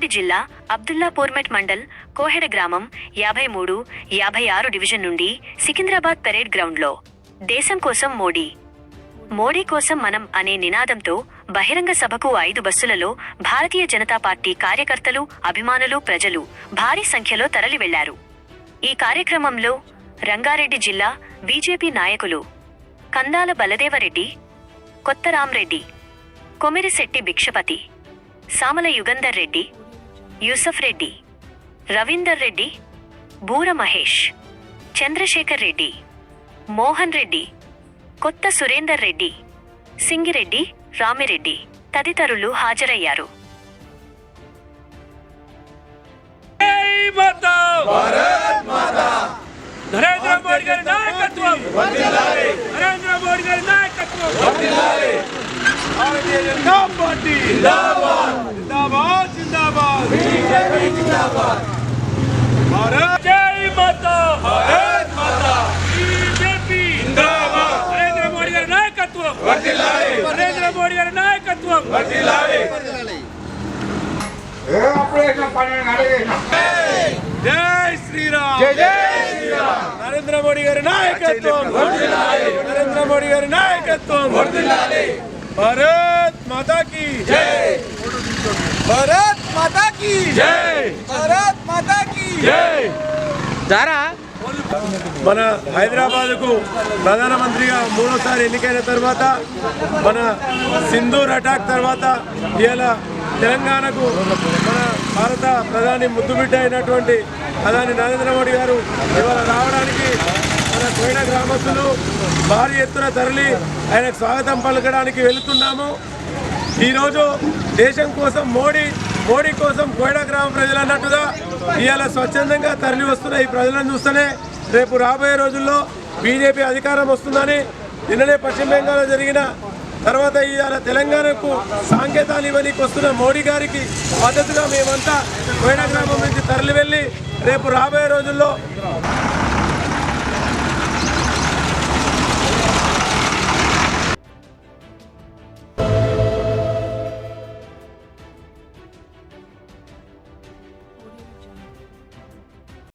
రంగారెడ్డి జిల్లా అబ్దుల్లాపూర్మెట్ మండల్ కోహెడ గ్రామం 53, 56 డివిజన్ నుండి సికింద్రాబాద్ పెరేడ్ గ్రౌండ్లో దేశం కోసం మోడీ, మోడీ కోసం మనం అనే నినాదంతో బహిరంగ సభకు 5 బస్సులలో భారతీయ జనతా పార్టీ కార్యకర్తలు, అభిమానులు, ప్రజలు భారీ సంఖ్యలో తరలి వెళ్లారు. ఈ కార్యక్రమంలో రంగారెడ్డి జిల్లా బీజేపీ నాయకులు కందాల బలదేవరెడ్డి, కొత్తరామ్రెడ్డి, కొమిరిశెట్టి భిక్షపతి, సామల యుగంధర్ రెడ్డి, యూసఫ్ రెడ్డి, రవీందర్ రెడ్డి, బూర మహేష్, చంద్రశేఖర్ రెడ్డి, మోహన్ రెడ్డి, కొత్త సురేందర్ రెడ్డి, సింగిరెడ్డి, రామిరెడ్డి తదితరులు హాజరయ్యారు. నరేంద్ర మోడీ గారి నాయకత్వం వర్ధిల్లాలి. నరేంద్ర మోడీ గారి నాయకత్వం వర్ధిల్లాలి. భారతీయ జనతా పార్టీ జిందాబాద్ జిందాబాద్ జిందాబాద్. బీజేపీ జిందాబాద్. భారత్ జై మాతా, భారత్ మాతా. బీజేపీ జిందాబాద్. నరేంద్ర మోడీ గారి నాయకత్వం వర్ధిల్లాలి. నరేంద్ర మోడీ గారి నాయకత్వం వర్ధిల్లాలి. జై శ్రీరామ్. జై శ్రీరామ్. నరేంద్ర మోడీ గారి నాయకత్వం వర్ధిల్లాలి. నరేంద్ర మోడీ గారి నాయకత్వం వర్ధిల్లాలి. భారత్ మాతా కీ జై. భారత్ మాతా కీ జై. భారత్ మాతా కీ జై. మన హైదరాబాద్కు ప్రధానమంత్రిగా 3వ ఎన్నికైన తర్వాత, మన సింధూర్ అటాక్ తర్వాత ఇవాళ తెలంగాణకు మన భారత ప్రధాని ముద్దుబిడ్డ అయినటువంటి ప్రధాని నరేంద్ర మోడీ గారు ఇవాళ రావడానికి మన కోయిడ గ్రామస్తులు భారీ ఎత్తున తరలి ఆయనకు స్వాగతం పలకడానికి వెళుతున్నాము. ఈరోజు దేశం కోసం మోడీ, మోడీ కోసం కోయిడ గ్రామ ప్రజలు అన్నట్టుగా ఇవాళ స్వచ్ఛందంగా తరలి వస్తున్న ఈ ప్రజలను చూస్తేనే రేపు రాబోయే రోజుల్లో బీజేపీ అధికారం వస్తుందని, నిన్ననే పశ్చిమ బెంగాల్లో జరిగిన తర్వాత ఇవాళ తెలంగాణకు సాంకేతాలు ఇవ్వడానికి వస్తున్న మోడీ గారికి మద్దతుగా మేమంతా కోయిడ గ్రామం నుంచి తరలి వెళ్ళి రేపు రాబోయే రోజుల్లో